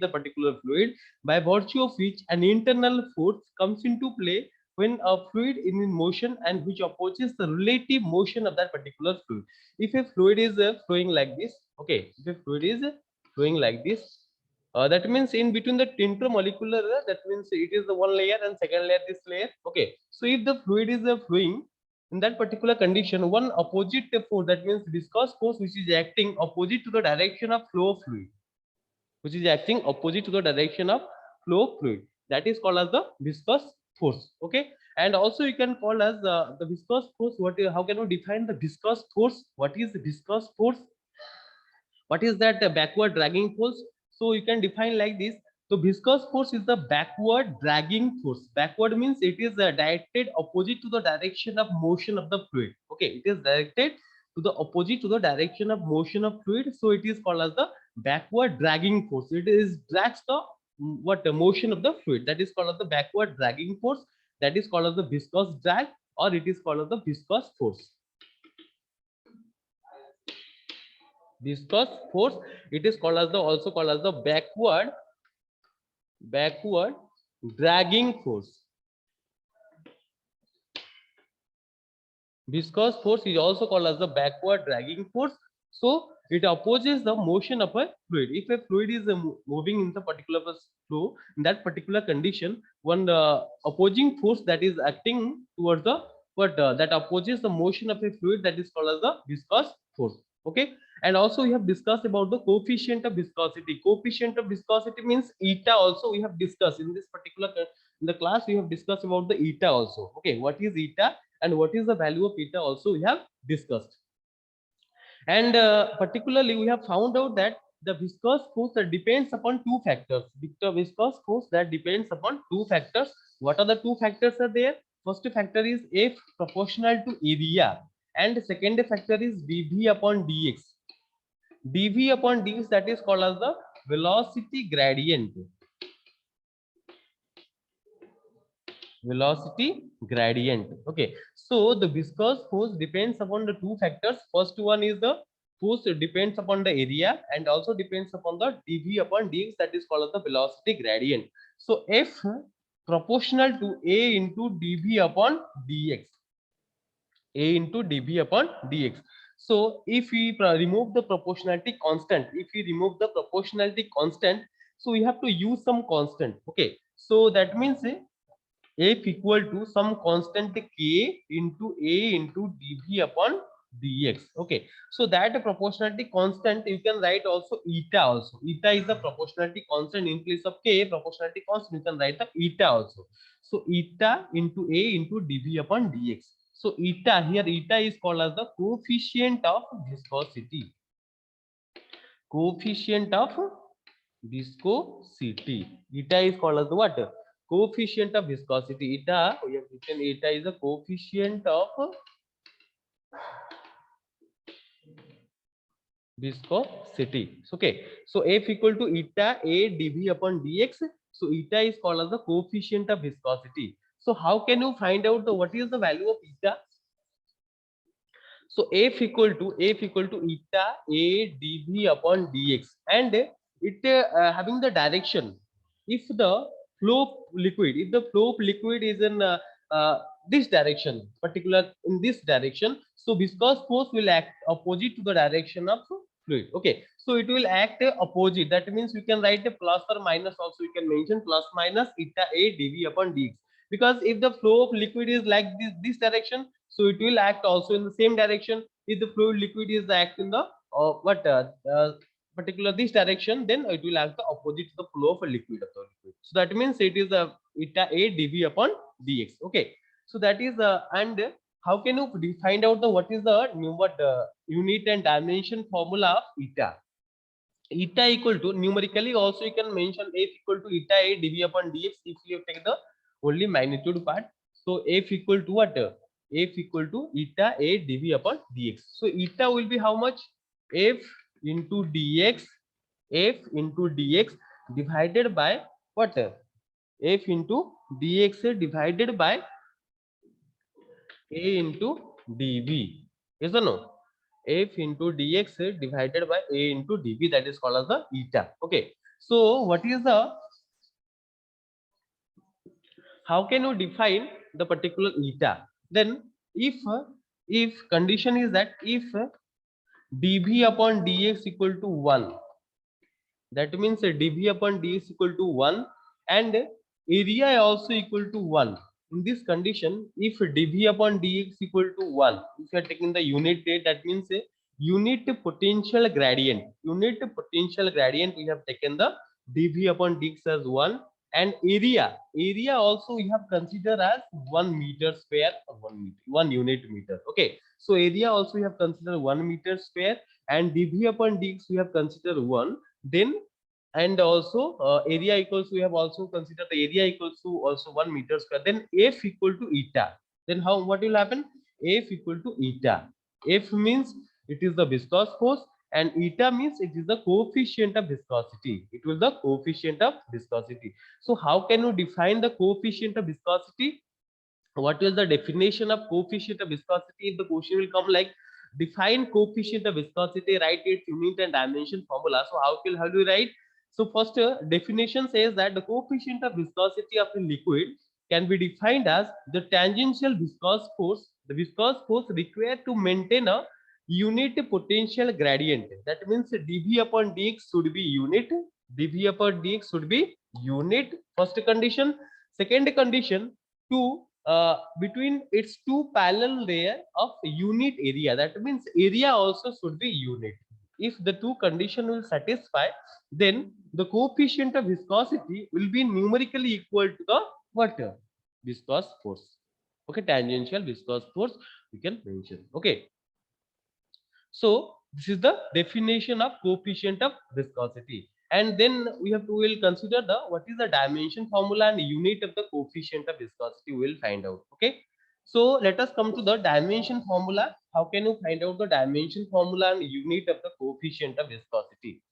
the particular fluid, by virtue of which an internal force comes into play when a fluid is in motion and which opposes the relative motion of that particular fluid. If a fluid is flowing like this, okay, if a fluid is flowing like this, that means in between the intermolecular, that means it is the one layer and second layer this layer. Okay, so if the fluid is flowing in that particular condition, one opposite force, that means viscous force, which is acting opposite to the direction of flow of fluid, which is acting opposite to the direction of flow of fluid, that is called as the viscous force. Okay, and also you can call as the viscous force. How can we define the viscous force? What is viscous force? What is that backward dragging force? So you can define like this. So viscous force is the backward dragging force. Backward means it is directed opposite to the direction of motion of the fluid. Okay, it is directed to the opposite to the direction of motion of fluid, so it is called as the backward dragging force. It is drags the what the motion of the fluid, that is called as the backward dragging force, that is called as the viscous drag, or it is called as the viscous force. Viscous force, it is called as the, also called as the backward dragging force. Viscous force is also called as the backward dragging force. So it opposes the motion of a fluid. If a fluid is moving in the particular flow, in that particular condition, one opposing force that is acting towards the that opposes the motion of a fluid, that is called as the viscous force. Okay, and also we have discussed about the coefficient of viscosity. Coefficient of viscosity means eta. Also we have discussed in this particular in the class, we have discussed about the eta also. Okay, what is eta and what is the value of eta also we have discussed. And particularly we have found out that the viscous force that depends upon two factors. The viscous force that depends upon two factors. What are the two factors are there? First factor is F proportional to area, and second factor is dV upon dx. dV upon dx, that is called as the velocity gradient. Velocity gradient. Okay, so the viscous force depends upon the two factors. First one is the force depends upon the area and also depends upon the dV upon dx, that is called as the velocity gradient. So F proportional to A into dV upon dx. A into dV upon dx. So if we remove the proportionality constant, so we have to use some constant. Okay, so that means F equal to some constant K into A into dV upon dx. Okay, so that proportionality constant you can write also eta also. Eta is the proportionality constant. In place of K proportionality constant, you can write the eta also. So eta into A into dV upon dx. So eta, here eta is called as the coefficient of viscosity. Coefficient of viscosity. Eta is called as the what? Coefficient of viscosity. Eta, we have written eta is the coefficient of viscosity. Okay, so F equal to eta A dV upon dx. So eta is called as the coefficient of viscosity. So how can you find out the what is the value of eta? So F equal to eta A dV upon dx, and it having the direction. If the flow of liquid is in this direction, particular in this direction, so viscous force will act opposite to the direction of fluid. Okay, so it will act opposite. That means you can write a plus or minus also. You can mention plus minus eta A dV upon dx, because if the flow of liquid is like this direction, so it will act also in the same direction. If the fluid liquid is act in the particular this direction, then it will act the opposite to the flow of a liquid of the liquid. So that means it is a eta A dV upon dx. Okay, so that is and how can you find out the what is the unit and dimension formula of eta? Eta equal to, numerically also you can mention F equal to eta A dV upon dx if you take the only magnitude part. So F equal to what? F equal to eta A dV upon dx. So eta will be how much? F into dx, F into dx divided by what? F into dx divided by A into dV. Yes or no? F into dx divided by A into dV, that is called as the eta. Okay, So what is the, how can you define the particular eta? Then if condition is that if dv upon dx equal to 1, that means dv upon dx equal to 1 and area also equal to 1. In this condition, if dv upon dx equal to 1, if you are taking the unit rate, that means a unit potential gradient. Unit potential gradient, we have taken the dv upon dx as 1, and area also we have considered as 1 meter square or 1 unit meter. Okay, so area also we have considered 1 meter square, and dv upon dx we have considered 1. Then and also area equals, we have also considered the area equals to also 1 meter square. Then f equal to eta. Then how, what will happen? F equal to eta. F means it is the viscous force, and eta means it is the coefficient of viscosity. It will the coefficient of viscosity. So how can you define the coefficient of viscosity? What is the definition of coefficient of viscosity? If the question will come like define coefficient of viscosity, write its unit and dimension formula. So how do you write? So first definition says that the coefficient of viscosity of a liquid can be defined as the tangential viscous force, the viscous force required to maintain a unit potential gradient. That means dv upon dx should be unit. dv upon dx should be unit. First condition. Second condition, to between its two parallel layer of unit area. That means area also should be unit. If the two condition will satisfy, then the coefficient of viscosity will be numerically equal to the what? Viscous force. Okay, tangential viscous force we can mention. Okay, so this is the definition of coefficient of viscosity. And then we have to will consider the what is the dimension formula and unit of the coefficient of viscosity. We will find out. Okay, so let us come to the dimension formula. How can you find out the dimension formula and unit of the coefficient of viscosity?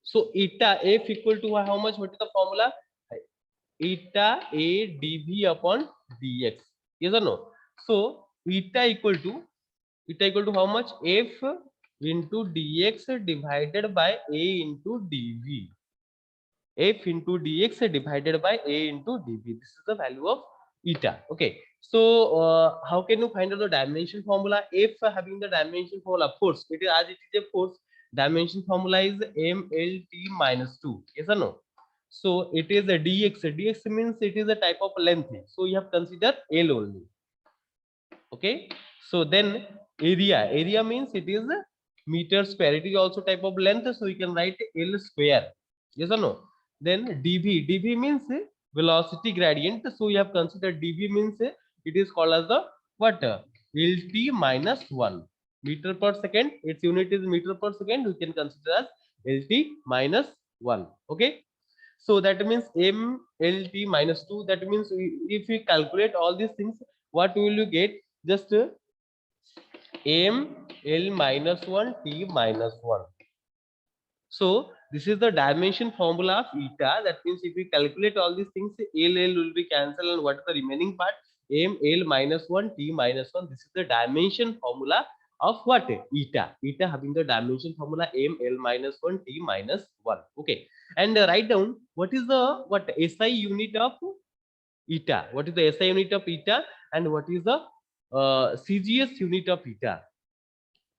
So eta f equal to how much? What is the formula? Eta a dv upon dx. Yes or no? So eta equal to how much? F into dx divided by a into dv. F into dx divided by a into dv. This is the value of eta. Okay, so how can you find out the dimension formula? F having the dimension formula, force, it is as it is a force, dimension formula is mlt minus 2. Yes or no? So it is a dx. Dx means it is a type of length. So you have considered L only. Okay, so then area means it is a meter square. It is also type of length, so you can write L square. Yes or no? Then dv means velocity gradient. So you have considered dv means it is called as the what? Lt minus 1 meter per second. Its unit is meter per second. We can consider as Lt minus 1. Okay, so that means mlt minus 2. That means if we calculate all these things, what will you get? Just m l minus 1 t minus 1. So this is the dimension formula of eta. That means if we calculate all these things, l will be cancelled, and what is the remaining part? M l minus 1 t minus 1. This is the dimension formula of what? Eta. Eta having the dimension formula m l minus 1 t minus 1. Okay, and write down what is the SI unit of eta. What is the SI unit of eta, and what is the CGS unit of eta?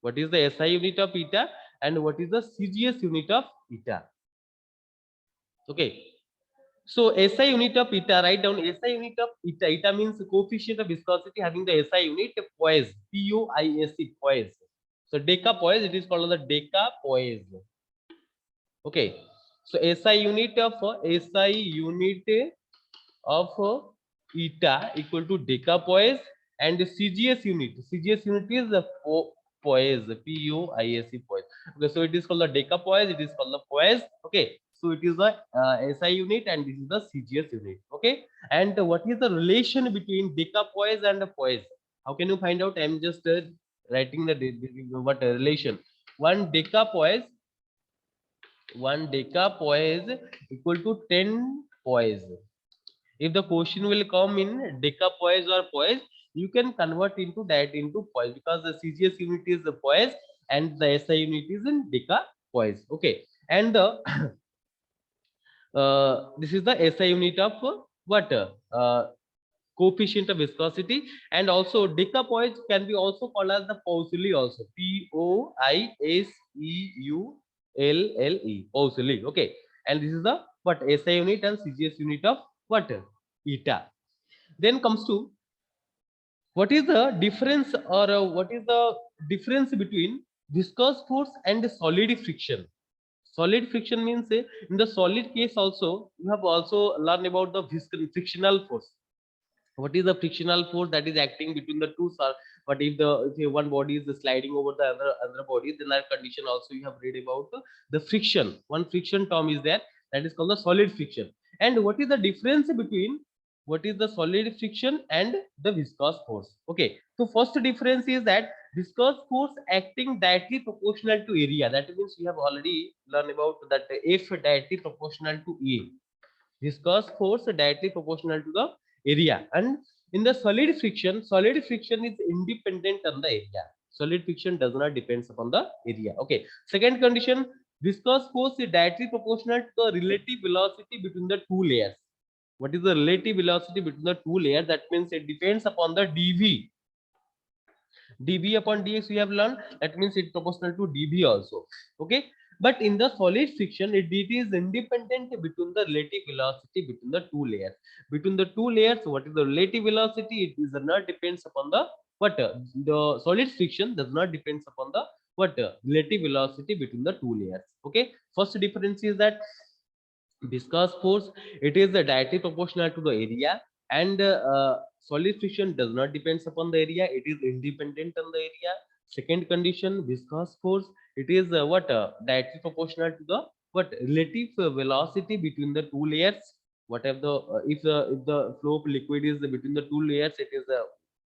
What is the SI unit of eta, and what is the CGS unit of eta? Okay, so SI unit of eta, write down SI unit of eta. Eta means coefficient of viscosity having the SI unit poise, POISE, poise. So decapoise, it is called the decapoise. Okay, so SI unit of eta equal to decapoise, and CGS unit is the poise, POISE, poise. Okay, so it is called the decapoise, it is called the poise. Okay, so it is the SI unit, and this is the CGS unit. Okay, and what is the relation between decapoise and poise? How can you find out? I'm just writing the what relation. One decapoise equal to 10 poise. If the question will come in decapoise or poise, you can convert into that into poise, because the CGS unit is the poise and the SI unit is in decapoise. Okay, and the this is the SI unit of what coefficient of viscosity, and also decapoise can be also called as the Pauli also, Poiseule, Pauli. Okay, and this is the what SI unit and CGS unit of what eta. Then comes to what is the difference, or what is the difference between viscous force and solid friction. Solid friction means in the solid case also you have also learned about the frictional force. What is the frictional force that is acting between the two but if one body is sliding over the other body, then that condition also you have read about the friction. One friction term is there, that is called the solid friction. And what is the difference between what is the solid friction and the viscous force? Okay, so first difference is that viscous force acting directly proportional to area. That means we have already learned about that F directly proportional to A. Viscous force directly proportional to the area. And in the solid friction is independent on the area. Solid friction does not depends upon the area. Okay, second condition, viscous force is directly proportional to the relative velocity between the two layers. What is the relative velocity between the two layers? That means it depends upon the dv upon dx. We have learned that means it proportional to dv also. Okay, but in the solid friction it is independent between the relative velocity between the two layers. Between the two layers, what is the relative velocity? It is not depends upon the what the solid friction does not depends upon the what relative velocity between the two layers. Okay, first difference is that viscous force, it is directly proportional to the area, and solid friction does not depends upon the area, it is independent on the area. Second condition, viscous force, it is what directly proportional to the what relative velocity between the two layers. Whatever the if the flow of liquid is between the two layers, it is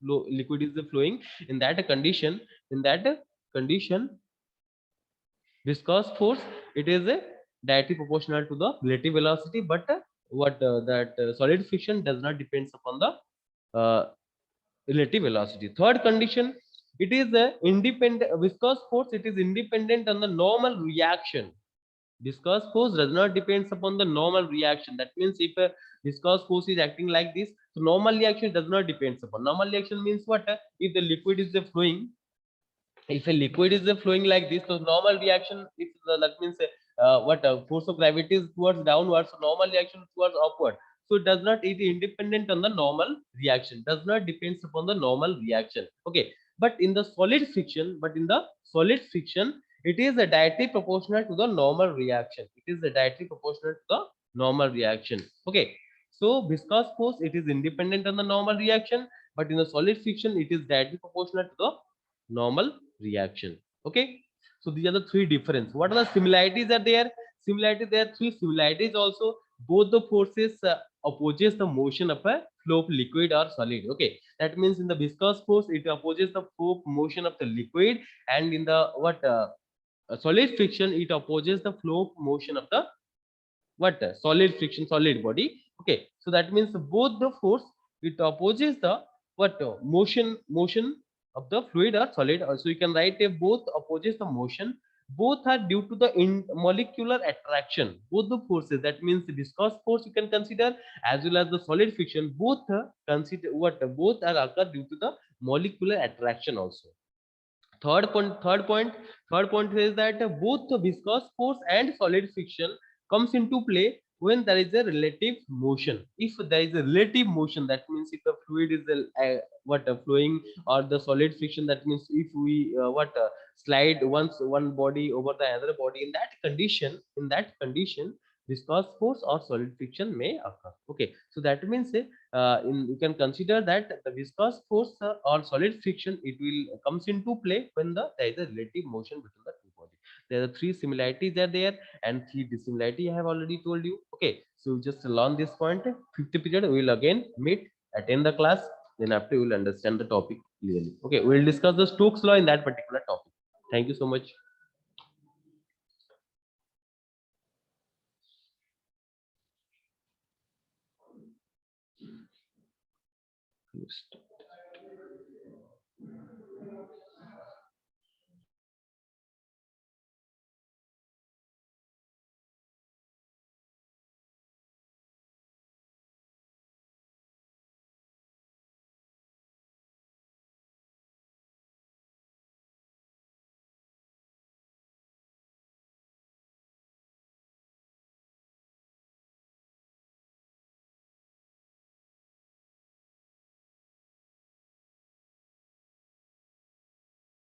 liquid is flowing. In that condition, in that condition, viscous force, it is directly proportional to the relative velocity, but what that solid friction does not depends upon the uh, relative velocity. Third condition, it is independent. Viscous force, it is independent on the normal reaction. Viscous force does not depends upon the normal reaction. That means if a viscous force is acting like this, so normal reaction does not depends upon. Normal reaction means what, if the liquid is flowing, if a liquid is flowing like this, so normal reaction, if that means what force of gravity is towards downwards, so normal reaction towards upward. So it does not, it is independent on the normal reaction, does not depends upon the normal reaction. Okay, but in the solid friction, it is directly proportional to the normal reaction. It is directly proportional to the normal reaction. Okay, so viscous force, it is independent on the normal reaction, but in the solid friction, it is directly proportional to the normal reaction. Okay, so these are the three difference. What are the similarities are there? Similarity, there are three similarities also. Both the forces opposes the motion of a flow of liquid or solid. Okay, that means in the viscous force it opposes the flow of motion of the liquid, and in the what solid friction it opposes the flow of motion of the what solid friction, solid body. Okay, so that means both the force, it opposes the what motion of the fluid or solid. Also you can write a both opposes the motion. Both are due to the molecular attraction. Both the forces, that means the viscous force you can consider, as well as the solid friction, both consider what both are occur due to the molecular attraction also. Third point is that both the viscous force and solid friction comes into play when there is a relative motion. If there is a relative motion, that means if the fluid is what flowing, or the solid friction, that means if we what slide once one body over the other body, in that condition, viscous force or solid friction may occur. Okay, so that means you can consider that the viscous force or solid friction, it will comes into play when there is a relative motion between the two bodies. There are three similarities are there, and three dissimilarity I have already told you. Okay, so just learn this point. Fifth period we will again meet, attend the class, then after you will understand the topic clearly. Okay, we will discuss the Stokes law in that particular topic. Thank you so much.